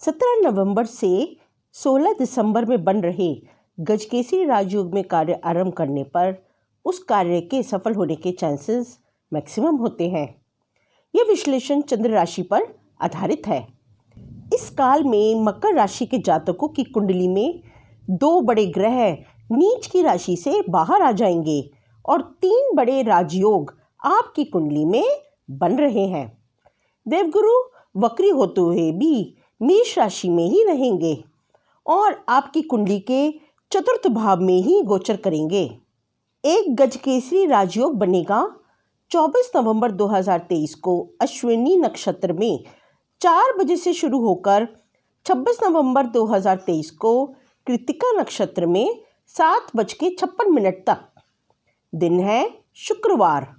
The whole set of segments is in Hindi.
17 नवंबर से 16 दिसंबर में बन रहे गजकेसरी राजयोग में कार्य आरंभ करने पर उस कार्य के सफल होने के चांसेस मैक्सिमम होते हैं। यह विश्लेषण चंद्र राशि पर आधारित है। इस काल में मकर राशि के जातकों की कुंडली में 2 बड़े ग्रह नीच की राशि से बाहर आ जाएंगे और 3 बड़े राजयोग आपकी कुंडली में बन रहे हैं। देवगुरु वक्री होते हुए भी मेष राशि में ही रहेंगे और आपकी कुंडली के चतुर्थ भाव में ही गोचर करेंगे। एक गजकेसरी राजयोग बनेगा 24 नवंबर 2023 को अश्विनी नक्षत्र में 4 बजे से शुरू होकर 26 नवंबर 2023 को कृतिका नक्षत्र में 7:56 तक। दिन है शुक्रवार।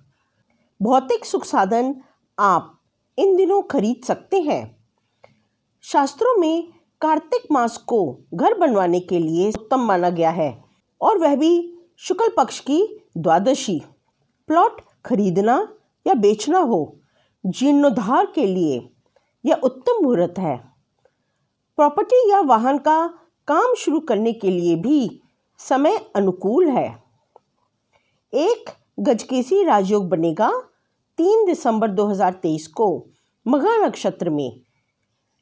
भौतिक सुख साधन आप इन दिनों खरीद सकते हैं। शास्त्रों में कार्तिक मास को घर बनवाने के लिए उत्तम माना गया है और वह भी शुक्ल पक्ष की द्वादशी। प्लॉट खरीदना या बेचना हो, जीर्णोद्धार के लिए यह उत्तम मुहूर्त है। प्रॉपर्टी या वाहन का काम शुरू करने के लिए भी समय अनुकूल है। एक गजकेसरी राजयोग बनेगा 3 दिसंबर 2023 को मघा नक्षत्र में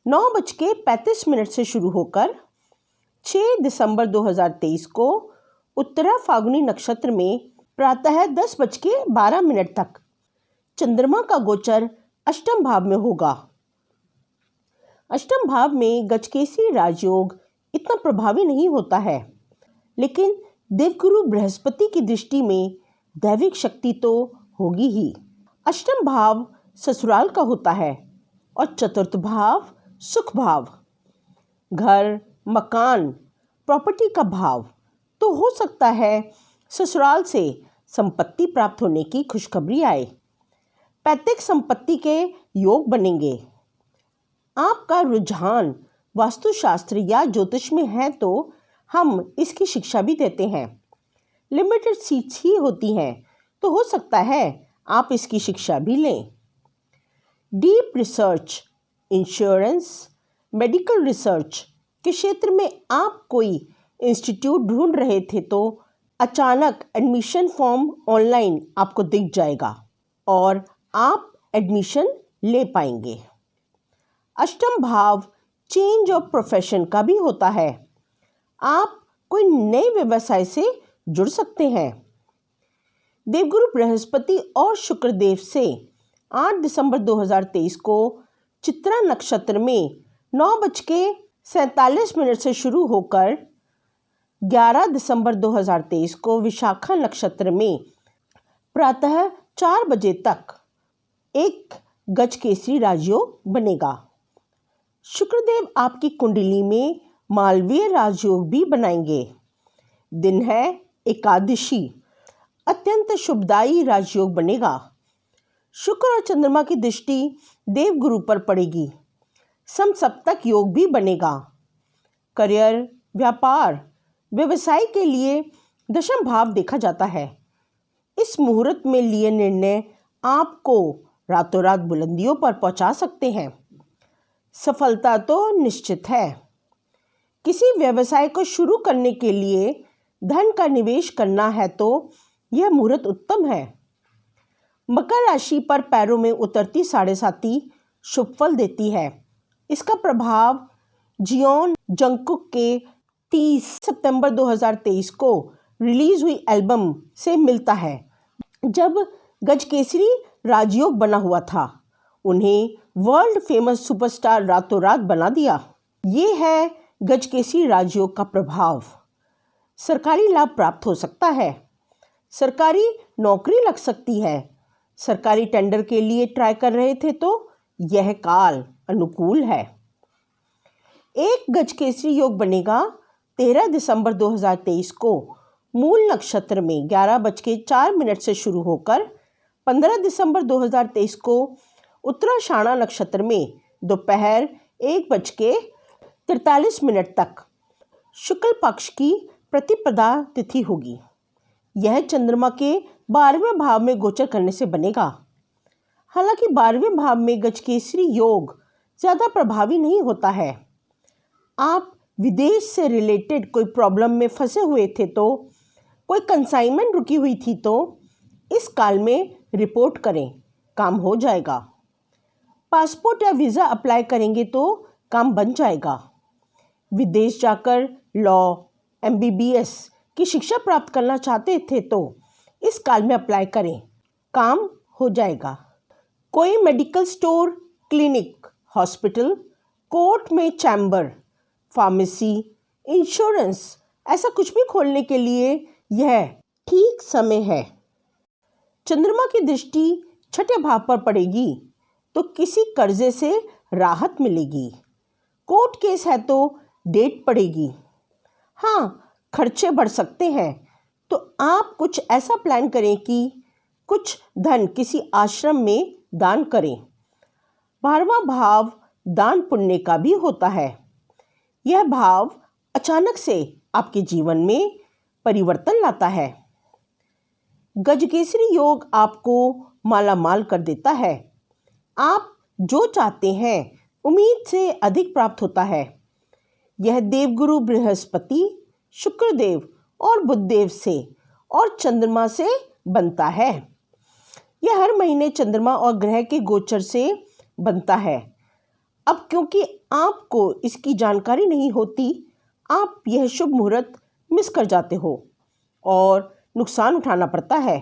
9:35 से शुरू होकर 6 दिसंबर 2023 को उत्तरा फाल्गुनी नक्षत्र में प्रातः 10:12 तक। चंद्रमा का गोचर अष्टम भाव में होगा। अष्टम भाव में गजकेसरी राजयोग इतना प्रभावी नहीं होता है, लेकिन देवगुरु बृहस्पति की दृष्टि में दैविक शक्ति तो होगी ही। अष्टम भाव ससुराल का होता है और चतुर्थ भाव सुख भाव, घर, मकान, प्रॉपर्टी का भाव। तो हो सकता है ससुराल से संपत्ति प्राप्त होने की खुशखबरी आए। पैतृक संपत्ति के योग बनेंगे। आपका रुझान वास्तुशास्त्र या ज्योतिष में है तो हम इसकी शिक्षा भी देते हैं। लिमिटेड सीट्स ही होती हैं, तो हो सकता है आप इसकी शिक्षा भी लें। Deep research, insurance, medical research के क्षेत्र में आप कोई इंस्टीट्यूट ढूंढ रहे थे तो अचानक एडमिशन फॉर्म ऑनलाइन आपको दिख जाएगा और आप एडमिशन ले पाएंगे। अष्टम भाव चेंज ऑफ प्रोफेशन का भी होता है। आप कोई नए व्यवसाय से जुड़ सकते हैं। देवगुरु बृहस्पति और शुक्रदेव से 8 दिसंबर 2023 को चित्रा नक्षत्र में 9:47 से शुरू होकर 11 दिसंबर 2023 को विशाखा नक्षत्र में प्रातः 4 बजे तक एक गजकेसरी राजयोग बनेगा। शुक्रदेव आपकी कुंडली में मालवीय राजयोग भी बनाएंगे। दिन है एकादशी। अत्यंत शुभदायी राजयोग बनेगा। शुक्र और चंद्रमा की दृष्टि देवगुरु पर पड़ेगी। समसप्तक योग भी बनेगा। करियर, व्यापार, व्यवसाय के लिए दशम भाव देखा जाता है। इस मुहूर्त में लिए निर्णय आपको रातों रात बुलंदियों पर पहुंचा सकते हैं। सफलता तो निश्चित है। किसी व्यवसाय को शुरू करने के लिए धन का निवेश करना है तो यह मुहूर्त उत्तम है। मकर राशि पर पैरों में उतरती 7.5 शुभ फल देती है। इसका प्रभाव जियोन जंगकुक के 30 सितंबर 2023 को रिलीज हुई एल्बम से मिलता है, जब गजकेसरी राजयोग बना हुआ था। उन्हें वर्ल्ड फेमस सुपरस्टार रातों रात बना दिया। ये है गजकेसरी राजयोग का प्रभाव। सरकारी लाभ प्राप्त हो सकता है। सरकारी नौकरी लग सकती है। सरकारी टेंडर के लिए ट्राई कर रहे थे तो यह काल अनुकूल है। एक गजकेसरी योग बनेगा 13 दिसंबर 2023 को मूल नक्षत्र में 11:04 से शुरू होकर 15 दिसंबर 2023 को उत्तराषाढ़ा नक्षत्र में दोपहर 1:43 तक। शुक्ल पक्ष की प्रतिपदा तिथि होगी। यह चंद्रमा के 12वें भाव में गोचर करने से बनेगा। हालांकि 12वें भाव में गजकेसरी योग ज़्यादा प्रभावी नहीं होता है। आप विदेश से रिलेटेड कोई प्रॉब्लम में फंसे हुए थे तो, कोई कंसाइनमेंट रुकी हुई थी तो इस काल में रिपोर्ट करें, काम हो जाएगा। पासपोर्ट या वीज़ा अप्लाई करेंगे तो काम बन जाएगा। विदेश जाकर लॉ, MBBS की शिक्षा प्राप्त करना चाहते थे तो इस काल में अप्लाई करें, काम हो जाएगा। कोई medical store, clinic, hospital, court में चैम्बर, फार्मेसी, इंश्योरेंस, ऐसा कुछ भी खोलने के लिए यह ठीक समय है। चंद्रमा की दृष्टि छठे भाव पर पड़ेगी तो किसी कर्जे से राहत मिलेगी। कोर्ट केस है तो डेट पड़ेगी। हाँ, खर्चे बढ़ सकते हैं तो आप कुछ ऐसा प्लान करें कि कुछ धन किसी आश्रम में दान करें। 12वां भाव दान पुण्य का भी होता है। यह भाव अचानक से आपके जीवन में परिवर्तन लाता है। गजकेसरी योग आपको मालामाल कर देता है। आप जो चाहते हैं उम्मीद से अधिक प्राप्त होता है। यह देवगुरु बृहस्पति, शुक्रदेव और बुधदेव से और चंद्रमा से बनता है। यह हर महीने चंद्रमा और ग्रह के गोचर से बनता है। अब क्योंकि आपको इसकी जानकारी नहीं होती, आप यह शुभ मुहूर्त मिस कर जाते हो और नुकसान उठाना पड़ता है।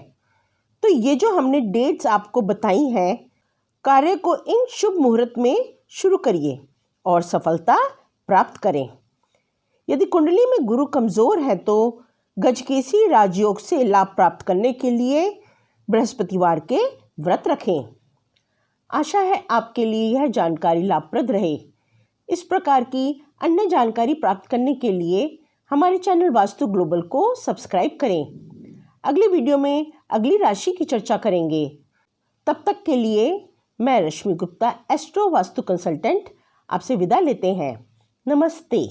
तो ये जो हमने डेट्स आपको बताई हैं, कार्य को इन शुभ मुहूर्त में शुरू करिए और सफलता प्राप्त करें। यदि कुंडली में गुरु कमज़ोर है तो गजकेसरी राजयोग से लाभ प्राप्त करने के लिए बृहस्पतिवार के व्रत रखें। आशा है आपके लिए यह जानकारी लाभप्रद रहे। इस प्रकार की अन्य जानकारी प्राप्त करने के लिए हमारे चैनल वास्तु ग्लोबल को सब्सक्राइब करें। अगले वीडियो में अगली राशि की चर्चा करेंगे। तब तक के लिए मैं रश्मि गुप्ता, एस्ट्रो वास्तु कंसल्टेंट, आपसे विदा लेते हैं। नमस्ते।